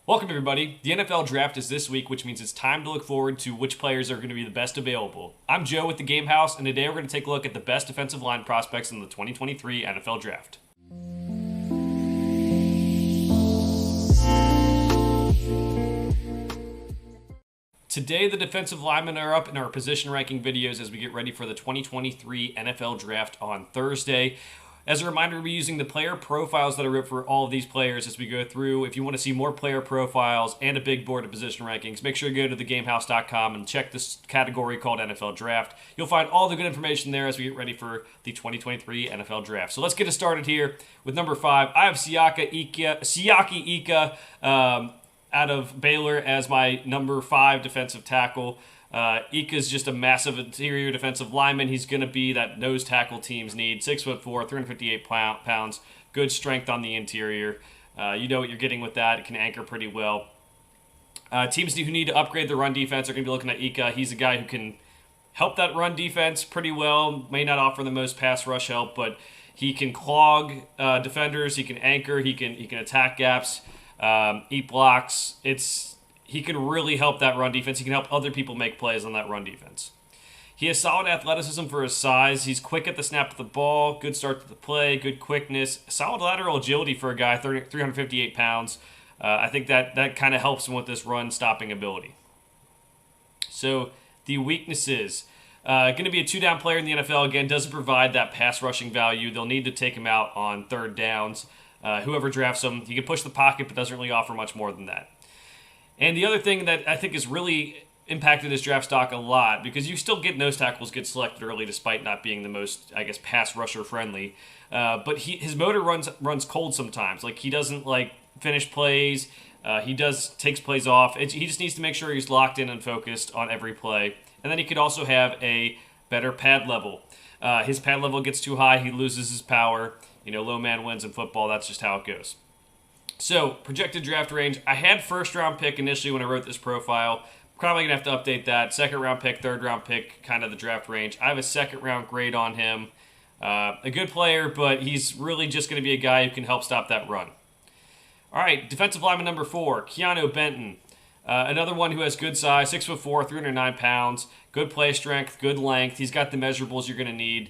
Welcome, everybody. The NFL Draft is this week, which means it's time to look forward to which players are going to be the best available. I'm Joe with the Game House, and today we're going to take a look at the best defensive line prospects in the 2023 NFL Draft. Today, the defensive linemen are up in our position ranking videos as we get ready for the 2023 NFL Draft on Thursday. As a reminder, we'll be using the player profiles that are up for all of these players as we go through. If you want to see more player profiles and a big board of position rankings, make sure you go to thegamehouse.com and check this category called NFL Draft. You'll find all the good information there as we get ready for the 2023 NFL Draft. So let's get it started here with number 5. I have Siaki Ika out of Baylor as my number 5 defensive tackle. Ika is just a massive interior defensive lineman. He's going to be that nose tackle teams need. 6'4", 358 pounds, good strength on the interior. You know what you're getting with that. It can anchor pretty well. Teams who need to upgrade the run defense are going to be looking at Ika. He's a guy who can help that run defense pretty well. May not offer the most pass rush help, but he can clog defenders. He can anchor. He can attack gaps. Eat blocks. He can really help that run defense. He can help other people make plays on that run defense. He has solid athleticism for his size. He's quick at the snap of the ball, good start to the play, good quickness, solid lateral agility for a guy 358 pounds. I think that kind of helps him with this run-stopping ability. So the weaknesses. Going to be a two-down player in the NFL. Again, doesn't provide that pass rushing value. They'll need to take him out on third downs. Whoever drafts him, he can push the pocket, but doesn't really offer much more than that. And the other thing that I think has really impacted his draft stock a lot, because you still get nose tackles get selected early despite not being the most, pass rusher friendly. But his motor runs cold sometimes. Like, he doesn't finish plays. He takes plays off. He just needs to make sure he's locked in and focused on every play. And then he could also have a better pad level. His pad level gets too high, he loses his power. Low man wins in football. That's just how it goes. So, projected draft range. I had first-round pick initially when I wrote this profile. Probably going to have to update that. Second-round pick, third-round pick, kind of the draft range. I have a second-round grade on him. A good player, but he's really just going to be a guy who can help stop that run. All right, defensive lineman number 4, Keanu Benton. Another one who has good size, 6'4", 309 pounds, good play strength, good length. He's got the measurables you're going to need.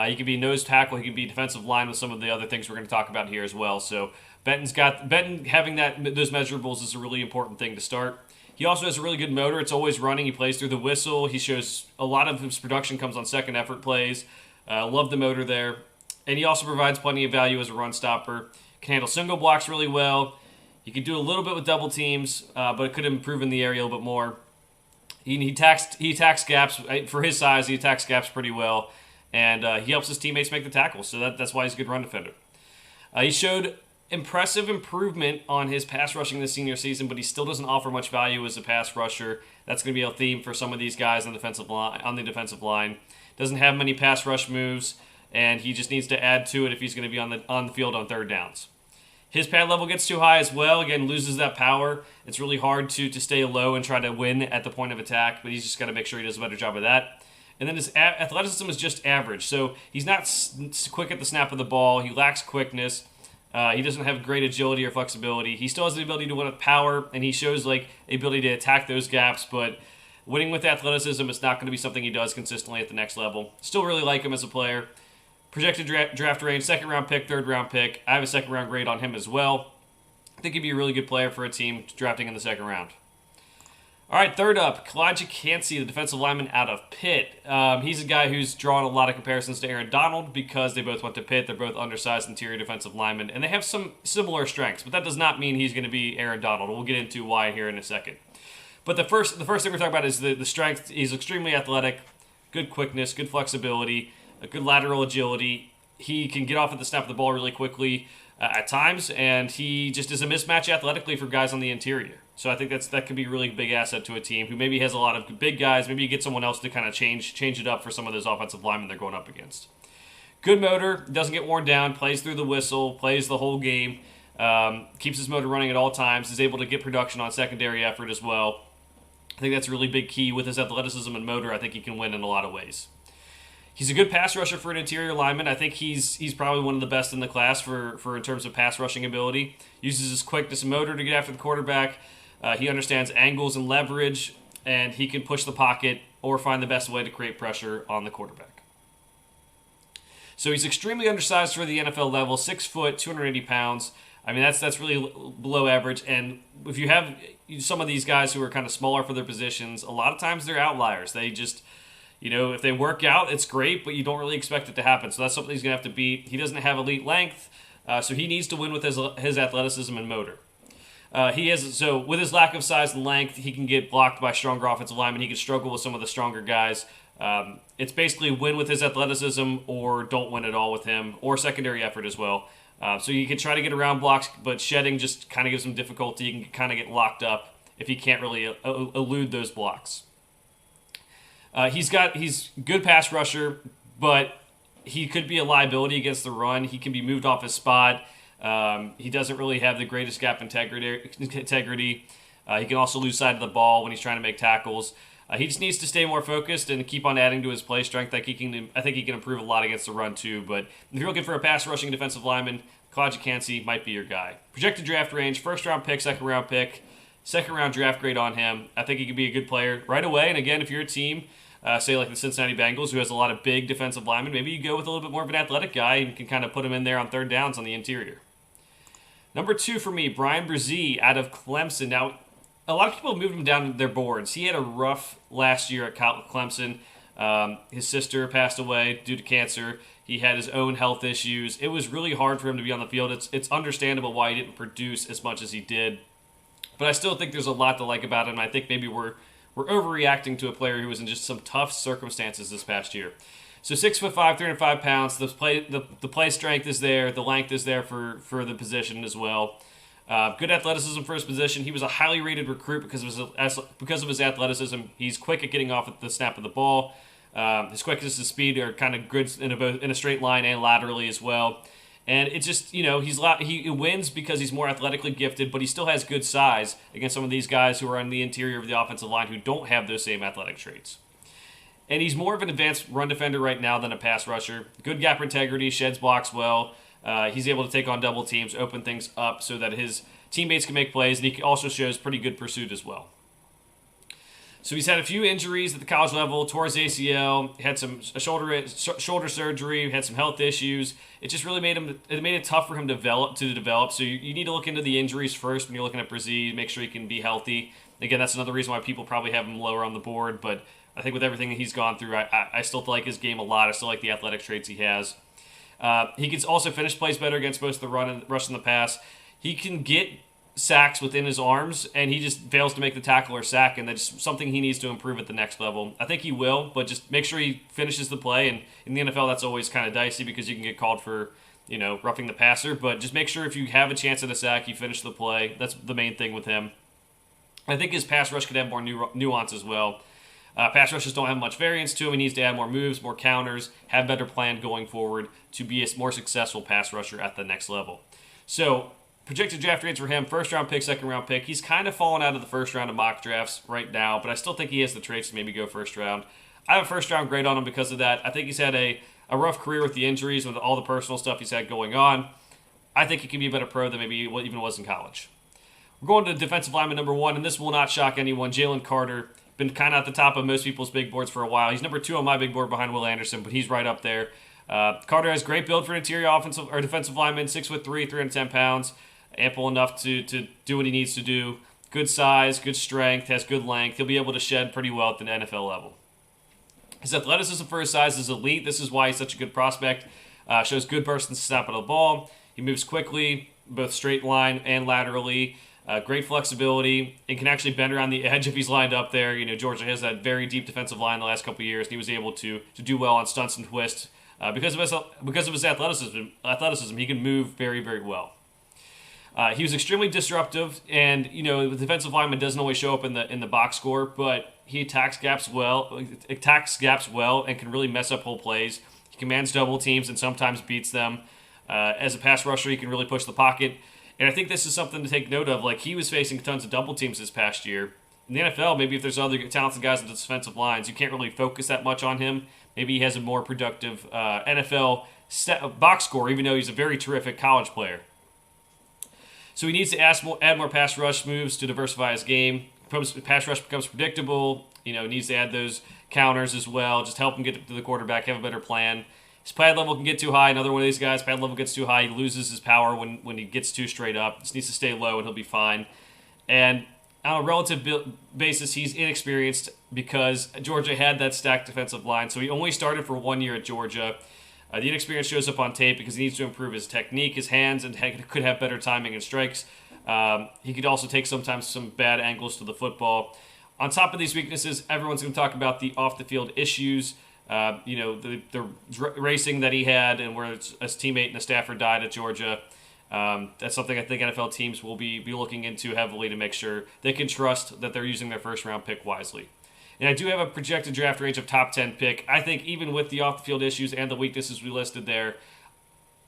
He can be nose tackle. He can be defensive line with some of the other things we're going to talk about here as well. So Benton having those measurables is a really important thing to start. He also has a really good motor. It's always running. He plays through the whistle. He shows a lot of his production comes on second effort plays. Love the motor there. And he also provides plenty of value as a run stopper. Can handle single blocks really well. He can do a little bit with double teams, but it could improve in the area a little bit more. He attacks gaps. For his size, he attacks gaps pretty well. And he helps his teammates make the tackles, so that's why he's a good run defender. He showed impressive improvement on his pass rushing this senior season, but he still doesn't offer much value as a pass rusher. That's going to be a theme for some of these guys on the defensive line. Doesn't have many pass rush moves, and he just needs to add to it if he's going to be on the field on third downs. His pad level gets too high as well. Again, loses that power. It's really hard to stay low and try to win at the point of attack, but he's just got to make sure he does a better job of that. And then his athleticism is just average. So he's not quick at the snap of the ball. He lacks quickness. He doesn't have great agility or flexibility. He still has the ability to win with power, and he shows the ability to attack those gaps. But winning with athleticism is not going to be something he does consistently at the next level. Still really like him as a player. Projected draft range, second-round pick, third-round pick. I have a second-round grade on him as well. I think he'd be a really good player for a team drafting in the second round. All right, third up, Kalijah Cansey, the defensive lineman out of Pitt. He's a guy who's drawn a lot of comparisons to Aaron Donald because they both went to Pitt. They're both undersized interior defensive linemen, and they have some similar strengths, but that does not mean he's going to be Aaron Donald. We'll get into why here in a second. But the first thing we're talking about is the strength. He's extremely athletic, good quickness, good flexibility, a good lateral agility. He can get off at the snap of the ball really quickly at times, and he just is a mismatch athletically for guys on the interior. So I think that could be a really big asset to a team who maybe has a lot of big guys. Maybe you get someone else to kind of change it up for some of those offensive linemen they're going up against. Good motor, doesn't get worn down, plays through the whistle, plays the whole game, keeps his motor running at all times, is able to get production on secondary effort as well. I think that's a really big key with his athleticism and motor. I think he can win in a lot of ways. He's a good pass rusher for an interior lineman. I think he's probably one of the best in the class for in terms of pass rushing ability. Uses his quickness and motor to get after the quarterback. He understands angles and leverage, and he can push the pocket or find the best way to create pressure on the quarterback. So he's extremely undersized for the NFL level, 6 foot, 280 pounds. I mean, that's really below average. And if you have some of these guys who are kind of smaller for their positions, a lot of times they're outliers. They just, if they work out, it's great, but you don't really expect it to happen. So that's something he's going to have to beat. He doesn't have elite length, so he needs to win with his athleticism and motor. With his lack of size and length, he can get blocked by stronger offensive linemen. He can struggle with some of the stronger guys. It's basically win with his athleticism or don't win at all with him, or secondary effort as well. So you can try to get around blocks, but shedding just kind of gives him difficulty. You can kind of get locked up if he can't really elude those blocks. He's good pass rusher, but he could be a liability against the run. He can be moved off his spot. He doesn't really have the greatest gap integrity. He can also lose sight of the ball when he's trying to make tackles. He just needs to stay more focused and keep on adding to his play strength. I think he can improve a lot against the run too. But if you're looking for a pass rushing defensive lineman, Kaji Kancey might be your guy. Projected draft range: first round pick, second round pick, second round draft grade on him. I think he could be a good player right away. And again, if you're a team, say like the Cincinnati Bengals, who has a lot of big defensive linemen, maybe you go with a little bit more of an athletic guy and can kind of put him in there on third downs on the interior. Number 2 for me, Bryan Bresee out of Clemson. Now, a lot of people moved him down their boards. He had a rough last year at Clemson. His sister passed away due to cancer. He had his own health issues. It was really hard for him to be on the field. It's understandable why he didn't produce as much as he did. But I still think there's a lot to like about him. I think maybe we're overreacting to a player who was in just some tough circumstances this past year. So 6'5", 305 pounds. The play strength is there. The length is there for the position as well. Good athleticism for his position. He was a highly rated recruit because of his athleticism. He's quick at getting off at the snap of the ball. His quickness and speed are kind of good in a straight line and laterally as well. And it's just, he wins because he's more athletically gifted, but he still has good size against some of these guys who are on the interior of the offensive line who don't have those same athletic traits. And he's more of an advanced run defender right now than a pass rusher. Good gap integrity, sheds blocks well. He's able to take on double teams, open things up so that his teammates can make plays, and he also shows pretty good pursuit as well. So he's had a few injuries at the college level, tore his ACL, had some shoulder surgery, had some health issues. It just really made it tough for him to develop. So you need to look into the injuries first when you're looking at Bresee, make sure he can be healthy. Again, that's another reason why people probably have him lower on the board, but I think with everything that he's gone through, I still like his game a lot. I still like the athletic traits he has. He can also finish plays better against both the rush and the pass. He can get sacks within his arms, and he just fails to make the tackle or sack, and that's something he needs to improve at the next level. I think he will, but just make sure he finishes the play, and in the NFL that's always kind of dicey because you can get called for, roughing the passer, but just make sure if you have a chance at a sack, you finish the play. That's the main thing with him. I think his pass rush could have more nuance as well. Pass rushers don't have much variance to him. He needs to add more moves, more counters, have better plan going forward to be a more successful pass rusher at the next level. So, projected draft rates for him, first round pick, second round pick. He's kind of fallen out of the first round of mock drafts right now, but I still think he has the traits to maybe go first round. I have a first round grade on him because of that. I think he's had a rough career with the injuries, with all the personal stuff he's had going on. I think he can be a better pro than maybe he even was in college. We're going to defensive lineman number 1, and this will not shock anyone, Jalen Carter. Been kind of at the top of most people's big boards for a while. He's number 2 on my big board behind Will Anderson, but he's right up there. Carter has great build for an interior offensive or defensive lineman, 6'3", 310 pounds, ample enough to do what he needs to do. Good size, good strength, has good length. He'll be able to shed pretty well at the NFL level. His athleticism for his size is elite. This is why he's such a good prospect. Shows good burst and snap of the ball. He moves quickly, both straight line and laterally. Great flexibility, and can actually bend around the edge if he's lined up there. Georgia has that very deep defensive line the last couple of years, and he was able to do well on stunts and twists. Because of his athleticism, he can move very, very well. He was extremely disruptive, and the defensive lineman doesn't always show up in the box score, but he attacks gaps well, and can really mess up whole plays. He commands double teams and sometimes beats them. As a pass rusher, he can really push the pocket. And I think this is something to take note of. Like, he was facing tons of double teams this past year. In the NFL, maybe if there's other talented guys on the defensive lines, you can't really focus that much on him. maybe he has a more productive NFL box score, even though he's a very terrific college player. So he needs to add more pass rush moves to diversify his game. Pass rush becomes predictable. Needs to add those counters as well. Just help him get to the quarterback, have a better plan. His pad level can get too high. Another one of these guys, pad level gets too high. He loses his power when he gets too straight up. Just needs to stay low and he'll be fine. And on a relative basis, he's inexperienced because Georgia had that stacked defensive line. So he only started for 1 year at Georgia. The inexperience shows up on tape because he needs to improve his technique, his hands, and could have better timing and strikes. He could also take sometimes some bad angles to the football. On top of these weaknesses, everyone's going to talk about the off-the-field issues. The racing that he had and where his teammate and a staffer died at Georgia. That's something I think NFL teams will be looking into heavily to make sure they can trust that they're using their first-round pick wisely. And I do have a projected draft range of top 10 pick. I think even with the off-the-field issues and the weaknesses we listed there,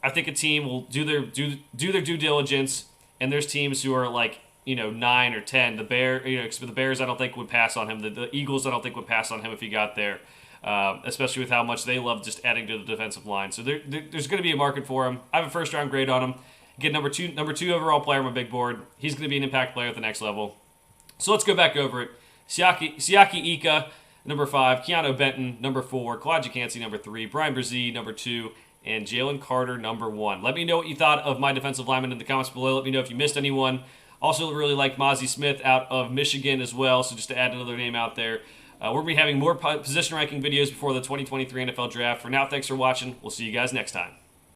I think a team will do their due diligence. And there's teams who are like 9 or 10. The Bears I don't think would pass on him. The Eagles I don't think would pass on him if he got there, especially with how much they love just adding to the defensive line. So there's going to be a market for him. I have a first-round grade on him. Get number two overall player on my big board. He's going to be an impact player at the next level. So let's go back over it. Siaki Ika, number 5. Keanu Benton, number 4. Claude Jacansey, number 3. Brian Brzee, number 2. And Jalen Carter, number 1. Let me know what you thought of my defensive linemen in the comments below. Let me know if you missed anyone. Also, really like Mozzie Smith out of Michigan as well, so just to add another name out there. We're going to be having more position ranking videos before the 2023 NFL Draft. For now, thanks for watching. We'll see you guys next time.